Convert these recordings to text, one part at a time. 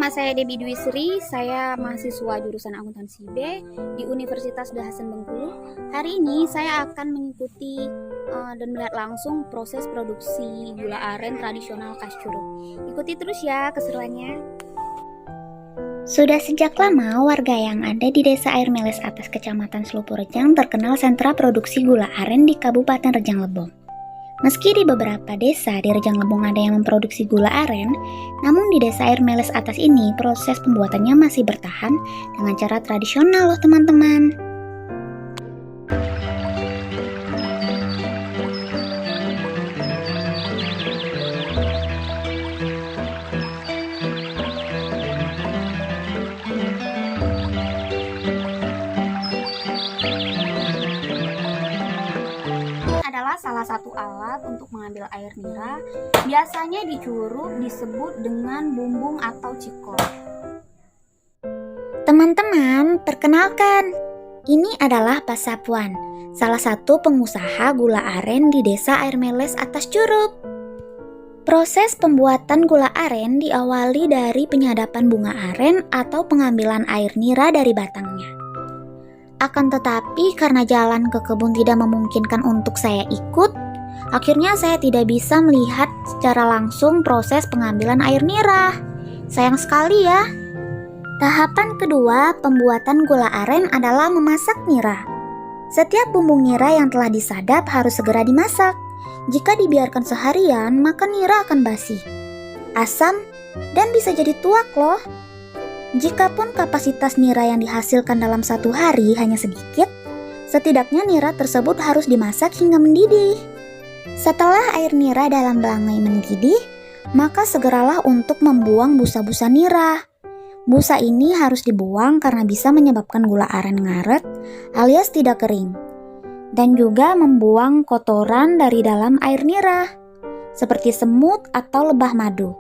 Nama saya Debbie Dwi Sri, saya mahasiswa jurusan akuntansi B di Universitas Dahasan Bengkulu. Hari ini saya akan mengikuti dan melihat langsung proses produksi gula aren tradisional khas Curug. Ikuti terus ya keseruannya. Sudah sejak lama warga yang ada di Desa Air Meles Atas Kecamatan Selupu Rejang terkenal sentra produksi gula aren di Kabupaten Rejang Lebong. Meski di beberapa desa di Rejang Lebong ada yang memproduksi gula aren, namun di Desa Air Meles Atas ini proses pembuatannya masih bertahan dengan cara tradisional loh teman-teman. Adalah salah satu alat untuk mengambil air nira. Biasanya di Curug disebut dengan bumbung atau cikol. Teman-teman, perkenalkan, ini adalah Pak Sapuan, salah satu pengusaha gula aren di Desa Air Meles Atas Curug. Proses pembuatan gula aren diawali dari penyadapan bunga aren atau pengambilan air nira dari batangnya. Akan tetapi karena jalan ke kebun tidak memungkinkan untuk saya ikut, akhirnya saya tidak bisa melihat secara langsung proses pengambilan air nira. Sayang sekali ya. Tahapan kedua pembuatan gula aren adalah memasak nira. Setiap bumbung nira yang telah disadap harus segera dimasak. Jika dibiarkan seharian, maka nira akan basi, asam, dan bisa jadi tuak loh. Jikapun kapasitas nira yang dihasilkan dalam satu hari hanya sedikit, setidaknya nira tersebut harus dimasak hingga mendidih. Setelah air nira dalam belangai mendidih, maka segeralah untuk membuang busa-busa nira. Busa ini harus dibuang karena bisa menyebabkan gula aren ngaret alias tidak kering. Dan juga membuang kotoran dari dalam air nira, seperti semut atau lebah madu.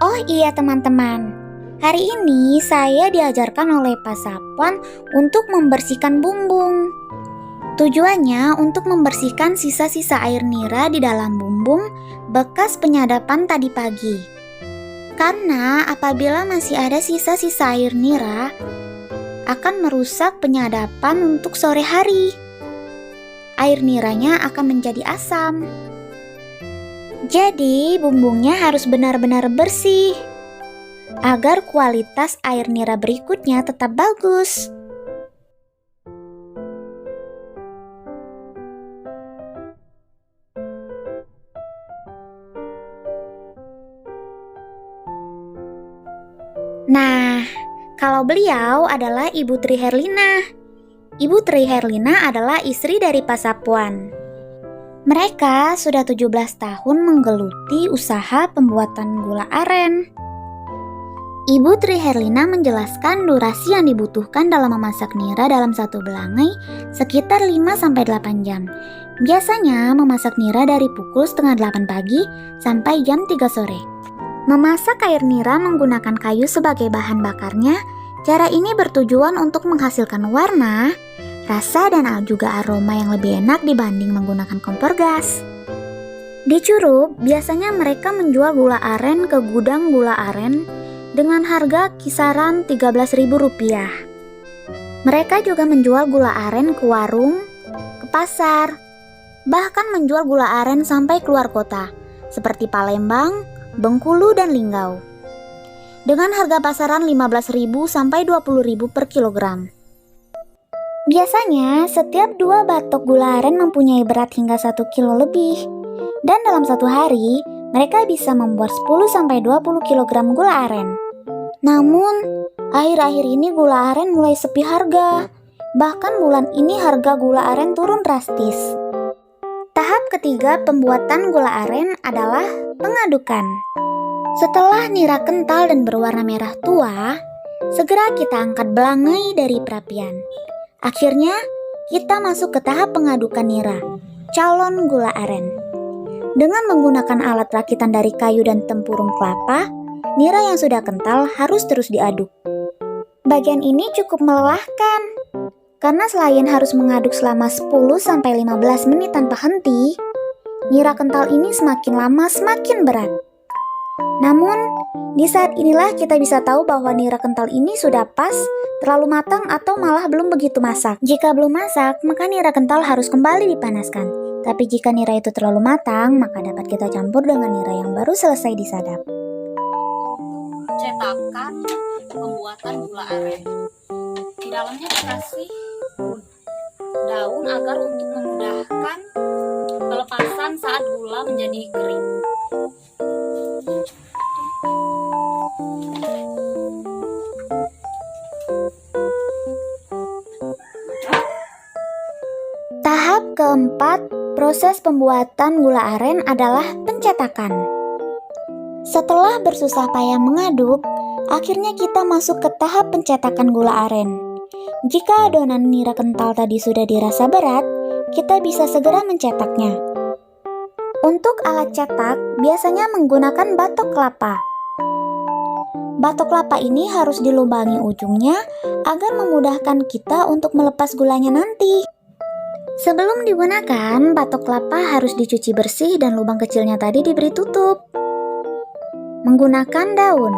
Oh iya teman-teman, hari ini saya diajarkan oleh Pak Sapuan untuk membersihkan bumbung. Tujuannya untuk membersihkan sisa-sisa air nira di dalam bumbung bekas penyadapan tadi pagi. Karena apabila masih ada sisa-sisa air nira, akan merusak penyadapan untuk sore hari. Air niranya akan menjadi asam. Jadi bumbungnya harus benar-benar bersih agar kualitas air nira berikutnya tetap bagus. Nah, kalau beliau adalah Ibu Tri Herlina. Ibu Tri Herlina adalah istri dari Pak Sapuan. Mereka sudah 17 tahun menggeluti usaha pembuatan gula aren. Ibu Tri Herlina menjelaskan durasi yang dibutuhkan dalam memasak nira dalam satu belangai sekitar 5-8 jam. Biasanya memasak nira dari pukul setengah 8 pagi sampai jam 3 sore. Memasak air nira menggunakan kayu sebagai bahan bakarnya. Cara ini bertujuan untuk menghasilkan warna, rasa, dan juga aroma yang lebih enak dibanding menggunakan kompor gas. Di Curug, biasanya mereka menjual gula aren ke gudang gula aren dengan harga kisaran Rp13.000. Mereka juga menjual gula aren ke warung, ke pasar, bahkan menjual gula aren sampai keluar kota, seperti Palembang, Bengkulu, dan Linggau. Dengan harga pasaran Rp15.000 sampai Rp20.000 per kilogram. Biasanya, setiap 2 batok gula aren mempunyai berat hingga 1 kilo lebih. Dan dalam satu hari, mereka bisa membuat 10-20 kg gula aren. Namun, akhir-akhir ini gula aren mulai sepi harga. Bahkan bulan ini harga gula aren turun drastis. Tahap ketiga pembuatan gula aren adalah pengadukan. Setelah nira kental dan berwarna merah tua, segera kita angkat belangai dari perapian. Akhirnya, kita masuk ke tahap pengadukan nira, calon gula aren. Dengan menggunakan alat rakitan dari kayu dan tempurung kelapa, nira yang sudah kental harus terus diaduk. Bagian ini cukup melelahkan, karena selain harus mengaduk selama 10-15 menit tanpa henti, nira kental ini semakin lama semakin berat. Namun, di saat inilah kita bisa tahu bahwa nira kental ini sudah pas, terlalu matang atau malah belum begitu masak. Jika belum masak, maka nira kental harus kembali dipanaskan. Tapi jika nira itu terlalu matang, maka dapat kita campur dengan nira yang baru selesai disadap. Cetakan pembuatan gula aren. Di dalamnya dikasih daun agar untuk memudahkan pelepasan saat gula menjadi kering. Tahap keempat, proses pembuatan gula aren adalah pencetakan. Setelah bersusah payah mengaduk, akhirnya kita masuk ke tahap pencetakan gula aren. Jika adonan nira kental tadi sudah dirasa berat, kita bisa segera mencetaknya. Untuk alat cetak, biasanya menggunakan batok kelapa. Batok kelapa ini harus dilubangi ujungnya agar memudahkan kita untuk melepas gulanya nanti. Sebelum digunakan, batok kelapa harus dicuci bersih dan lubang kecilnya tadi diberi tutup. Menggunakan daun.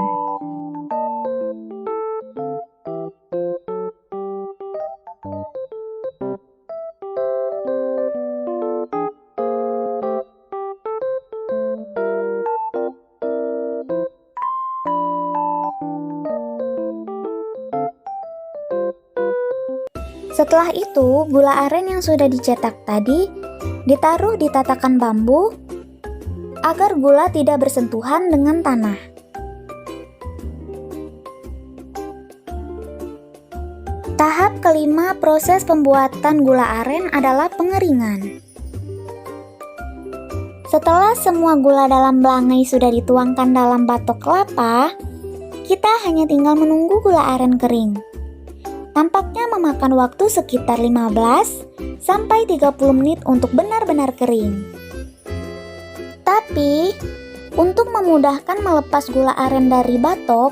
Setelah itu, gula aren yang sudah dicetak tadi ditaruh di tatakan bambu agar gula tidak bersentuhan dengan tanah. Tahap kelima proses pembuatan gula aren adalah pengeringan. Setelah semua gula dalam belangai sudah dituangkan dalam batok kelapa, kita hanya tinggal menunggu gula aren kering. Tampaknya memakan waktu sekitar 15-30 menit untuk benar-benar kering. Tapi, untuk memudahkan melepas gula aren dari batok,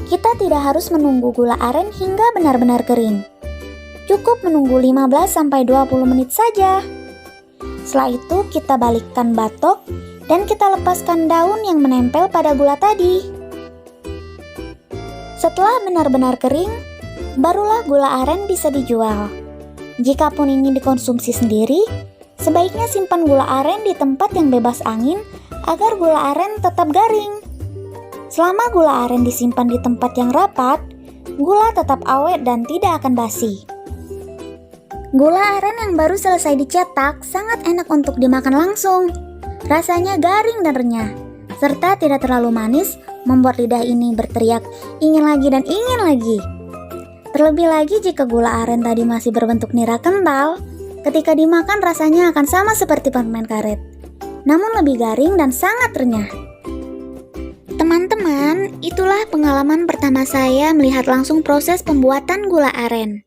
kita tidak harus menunggu gula aren hingga benar-benar kering. Cukup menunggu 15-20 menit saja. Setelah itu, kita balikkan batok dan kita lepaskan daun yang menempel pada gula tadi. Setelah benar-benar kering, barulah gula aren bisa dijual. Jikapun ingin dikonsumsi sendiri, sebaiknya simpan gula aren di tempat yang bebas angin agar gula aren tetap garing. Selama gula aren disimpan di tempat yang rapat, gula tetap awet dan tidak akan basi. Gula aren yang baru selesai dicetak sangat enak untuk dimakan langsung. Rasanya garing dan renyah, serta tidak terlalu manis, membuat lidah ini berteriak ingin lagi dan ingin lagi. Terlebih lagi jika gula aren tadi masih berbentuk nira kental, ketika dimakan rasanya akan sama seperti permen karet, namun lebih garing dan sangat renyah. Teman-teman, itulah pengalaman pertama saya melihat langsung proses pembuatan gula aren.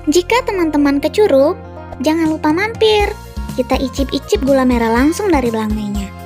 Jika teman-teman ke Curup, jangan lupa mampir. Kita icip-icip gula merah langsung dari belangainya.